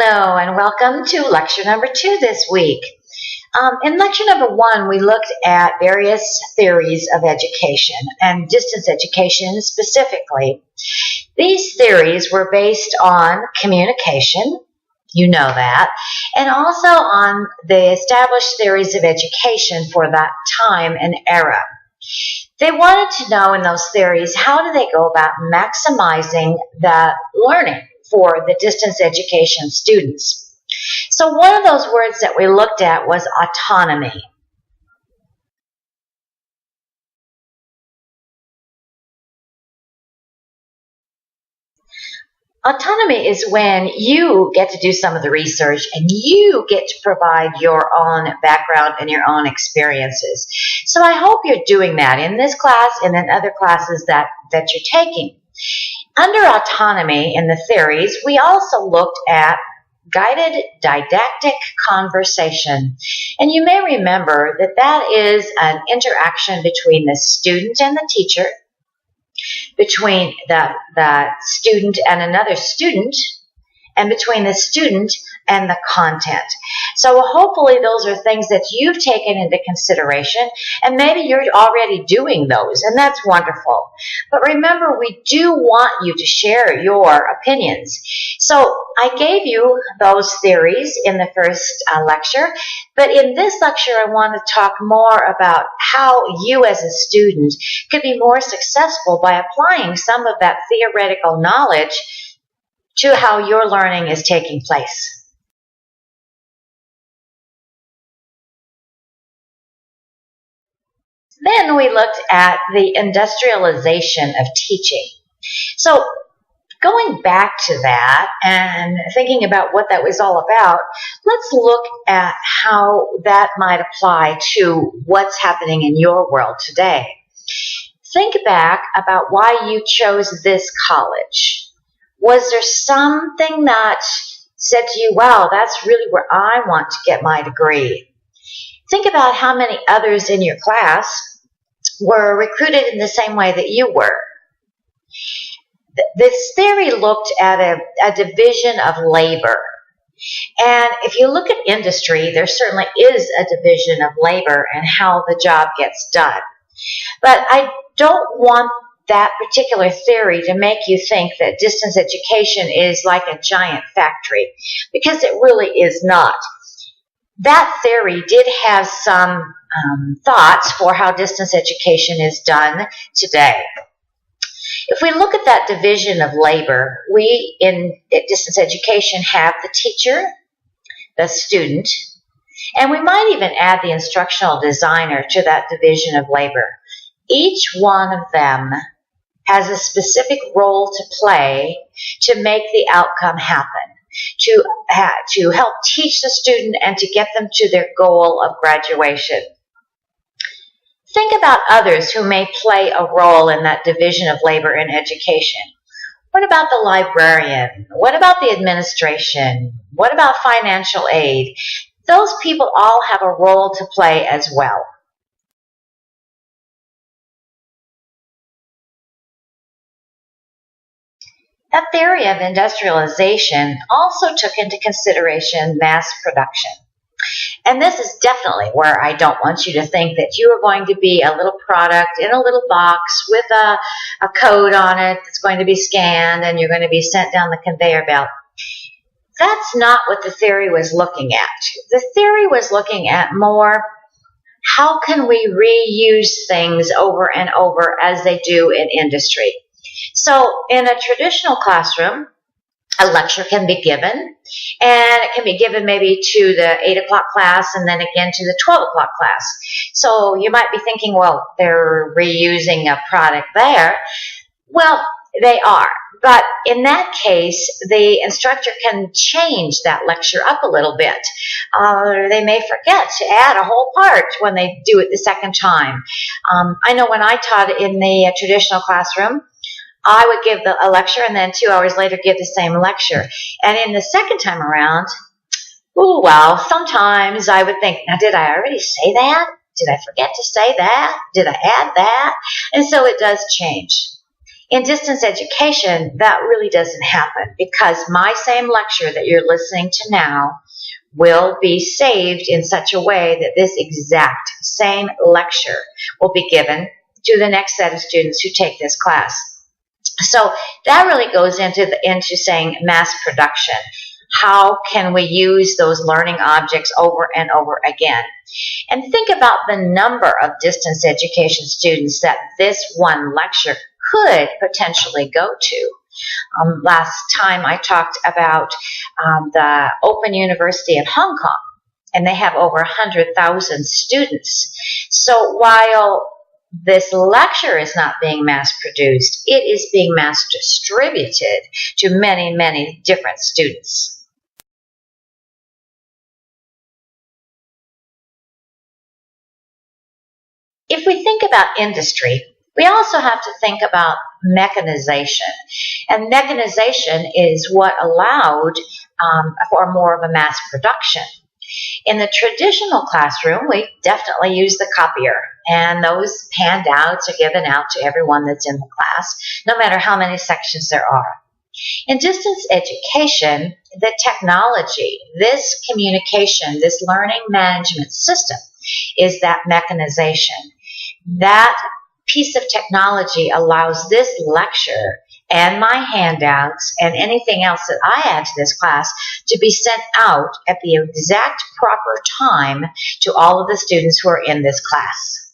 Hello and welcome to lecture number 2 this week. In lecture number 1, we looked at various theories of education and distance education specifically. These theories were based on communication, you know that, and also on the established theories of education for that time and era. They wanted to know in those theories, how do they go about maximizing the learning for the distance education students? So one of those words that we looked at was autonomy. Autonomy is when you get to do some of the research and you get to provide your own background and your own experiences. So I hope you're doing that in this class and in other classes that you're taking. Under autonomy in the theories, we also looked at guided didactic conversation. And you may remember that that is an interaction between the student and the teacher, between the student and another student, and between the student and the content. So hopefully those are things that you've taken into consideration, and maybe you're already doing those, and that's wonderful. But remember, we do want you to share your opinions. So I gave you those theories in the first lecture, but in this lecture I want to talk more about how you as a student could be more successful by applying some of that theoretical knowledge to how your learning is taking place. Then we looked at the industrialization of teaching. So going back to that and thinking about what that was all about, let's look at how that might apply to what's happening in your world today. Think back about why you chose this college. Was there something that said to you, wow, that's really where I want to get my degree? Think about how many others in your class were recruited in the same way that you were. This theory looked at a division of labor. And if you look at industry, there certainly is a division of labor and how the job gets done. But I don't want that particular theory to make you think that distance education is like a giant factory, because it really is not. That theory did have some thoughts for how distance education is done today. If we look at that division of labor, we in distance education have the teacher, the student, and we might even add the instructional designer to that division of labor. Each one of them has a specific role to play to make the outcome happen, to help teach the student and to get them to their goal of graduation. Think about others who may play a role in that division of labor in education. What about the librarian? What about the administration? What about financial aid? Those people all have a role to play as well. That theory of industrialization also took into consideration mass production. And this is definitely where I don't want you to think that you are going to be a little product in a little box with a code on it that's going to be scanned and you're going to be sent down the conveyor belt. That's not what the theory was looking at. The theory was looking at more, how can we reuse things over and over as they do in industry? So in a traditional classroom, a lecture can be given, and it can be given maybe to the 8 o'clock class and then again to the 12 o'clock class. So you might be thinking, well, they're reusing a product there. Well, they are. But in that case, the instructor can change that lecture up a little bit. They may forget to add a whole part when they do it the second time. I know when I taught in the traditional classroom, I would give a lecture and then 2 hours later give the same lecture. And in the second time around, oh, well, sometimes I would think, now did I already say that? Did I forget to say that? Did I add that? And so it does change. In distance education, that really doesn't happen because my same lecture that you're listening to now will be saved in such a way that this exact same lecture will be given to the next set of students who take this class. So that really goes into saying mass production. How can we use those learning objects over and over again? And think about the number of distance education students that this one lecture could potentially go to. Last time I talked about the Open University of Hong Kong, and they have over 100,000 students. So while this lecture is not being mass produced, it is being mass distributed to many, many different students. If we think about industry, we also have to think about mechanization. And mechanization is what allowed for more of a mass production. In the traditional classroom, we definitely use the copier, and those handouts are given out to everyone that's in the class, no matter how many sections there are. In distance education, the technology, this communication, this learning management system is that mechanization. That piece of technology allows this lecture and my handouts and anything else that I add to this class to be sent out at the exact proper time to all of the students who are in this class.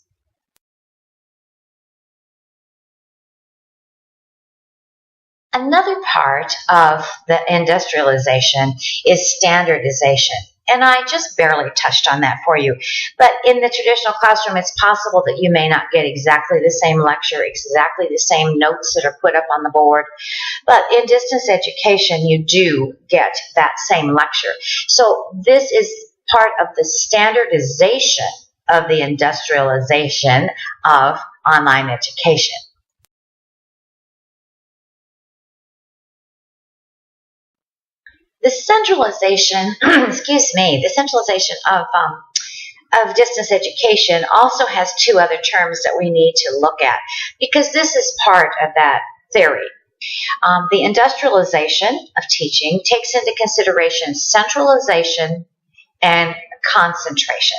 Another part of the industrialization is standardization. And I just barely touched on that for you. But in the traditional classroom, it's possible that you may not get exactly the same lecture, exactly the same notes that are put up on the board. But in distance education, you do get that same lecture. So this is part of the standardization of the industrialization of online education. The centralization, the centralization of distance education also has two other terms that we need to look at because this is part of that theory. The industrialization of teaching takes into consideration centralization and concentration.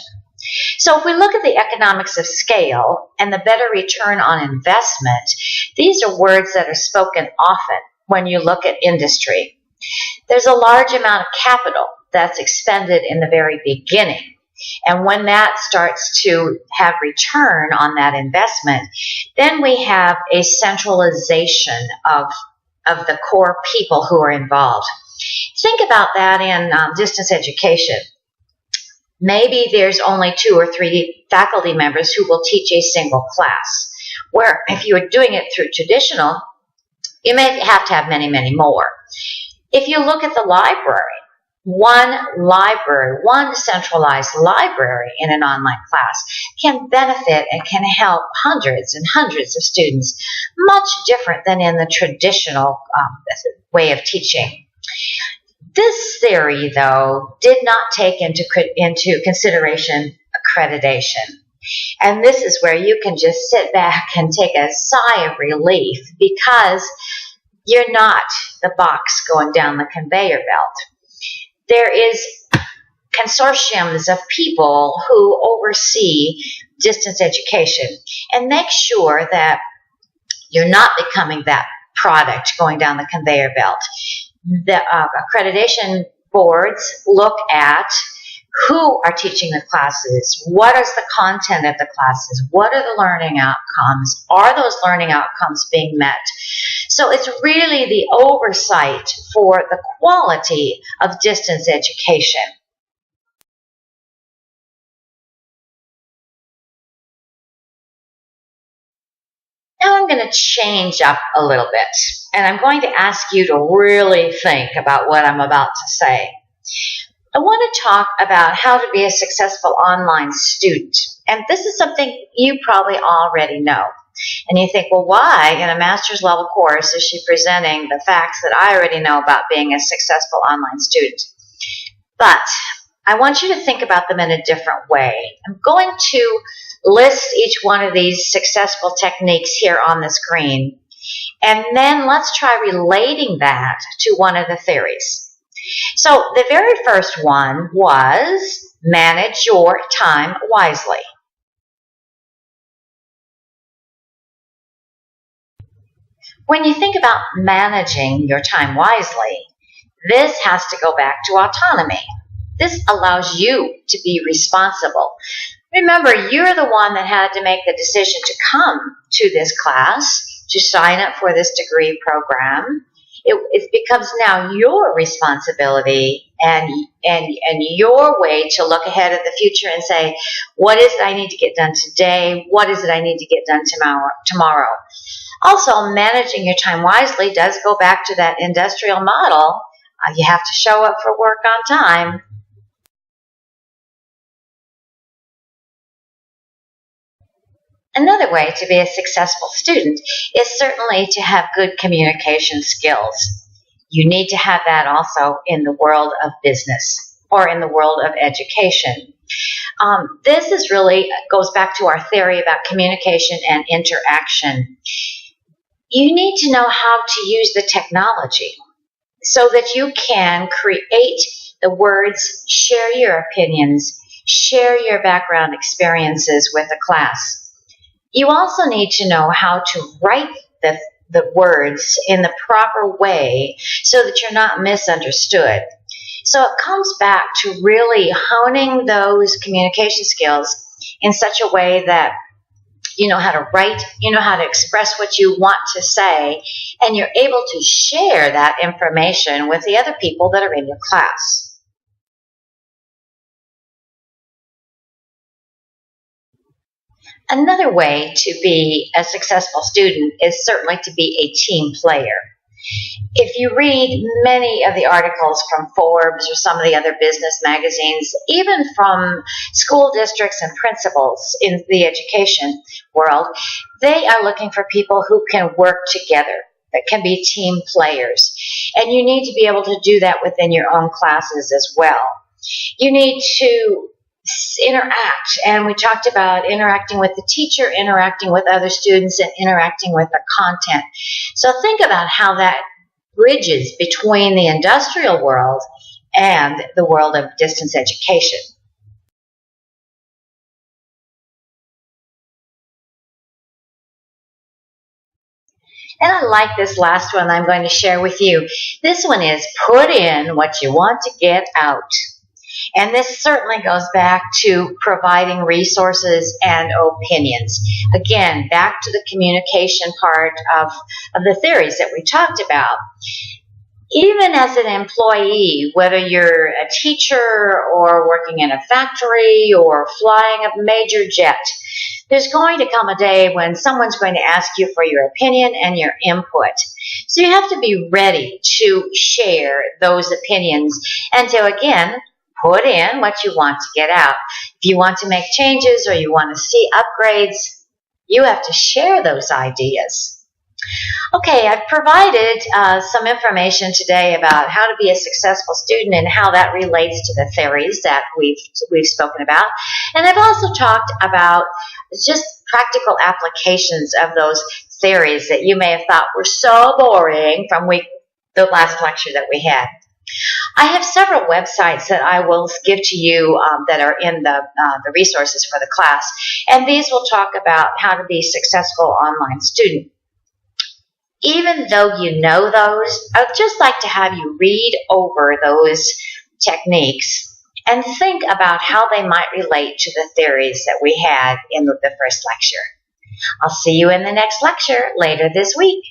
So if we look at the economics of scale and the better return on investment, these are words that are spoken often when you look at industry. There's a large amount of capital that's expended in the very beginning. And when that starts to have return on that investment, then we have a centralization of the core people who are involved. Think about that in distance education. Maybe there's only 2 or 3 faculty members who will teach a single class, where if you are doing it through traditional, you may have to have many, many more. If you look at the library, one centralized library in an online class can benefit and can help hundreds and hundreds of students, much different than in the traditional way of teaching. This theory, though, did not take into consideration accreditation. And this is where you can just sit back and take a sigh of relief because you're not the box going down the conveyor belt. There is consortiums of people who oversee distance education and make sure that you're not becoming that product going down the conveyor belt. The accreditation boards look at who are teaching the classes, what is the content of the classes, what are the learning outcomes, are those learning outcomes being met? So it's really the oversight for the quality of distance education. Now I'm going to change up a little bit, and I'm going to ask you to really think about what I'm about to say. I want to talk about how to be a successful online student. And this is something you probably already know. And you think, well, why in a master's level course is she presenting the facts that I already know about being a successful online student? But I want you to think about them in a different way. I'm going to list each one of these successful techniques here on the screen. And then let's try relating that to one of the theories. So the very first one was manage your time wisely. When you think about managing your time wisely, this has to go back to autonomy. This allows you to be responsible. Remember, you're the one that had to make the decision to come to this class, to sign up for this degree program. It becomes now your responsibility and your way to look ahead at the future and say, what is it I need to get done today? What is it I need to get done tomorrow? Also, managing your time wisely does go back to that industrial model. You have to show up for work on time. Another way to be a successful student is certainly to have good communication skills. You need to have that also in the world of business or in the world of education. This is really goes back to our theory about communication and interaction. You need to know how to use the technology so that you can create the words, share your opinions, share your background experiences with the class. You also need to know how to write the words in the proper way so that you're not misunderstood. So it comes back to really honing those communication skills in such a way that you know how to write, you know how to express what you want to say, and you're able to share that information with the other people that are in your class. Another way to be a successful student is certainly to be a team player. If you read many of the articles from Forbes or some of the other business magazines, even from school districts and principals in the education world, they are looking for people who can work together, that can be team players. And you need to be able to do that within your own classes as well. You need to interact, and we talked about interacting with the teacher, interacting with other students, and interacting with the content. So think about how that bridges between the industrial world and the world of distance education. And I like this last one I'm going to share with you. This one is put in what you want to get out. And this certainly goes back to providing resources and opinions. Again, back to the communication part of the theories that we talked about. Even as an employee, whether you're a teacher or working in a factory or flying a major jet, there's going to come a day when someone's going to ask you for your opinion and your input. So you have to be ready to share those opinions and to, again, put in what you want to get out. If you want to make changes or you want to see upgrades, you have to share those ideas. Okay, I've provided some information today about how to be a successful student and how that relates to the theories that we've spoken about. And I've also talked about just practical applications of those theories that you may have thought were so boring from the last lecture that we had. I have several websites that I will give to you that are in the resources for the class, and these will talk about how to be a successful online student. Even though you know those, I'd just like to have you read over those techniques and think about how they might relate to the theories that we had in the first lecture. I'll see you in the next lecture later this week.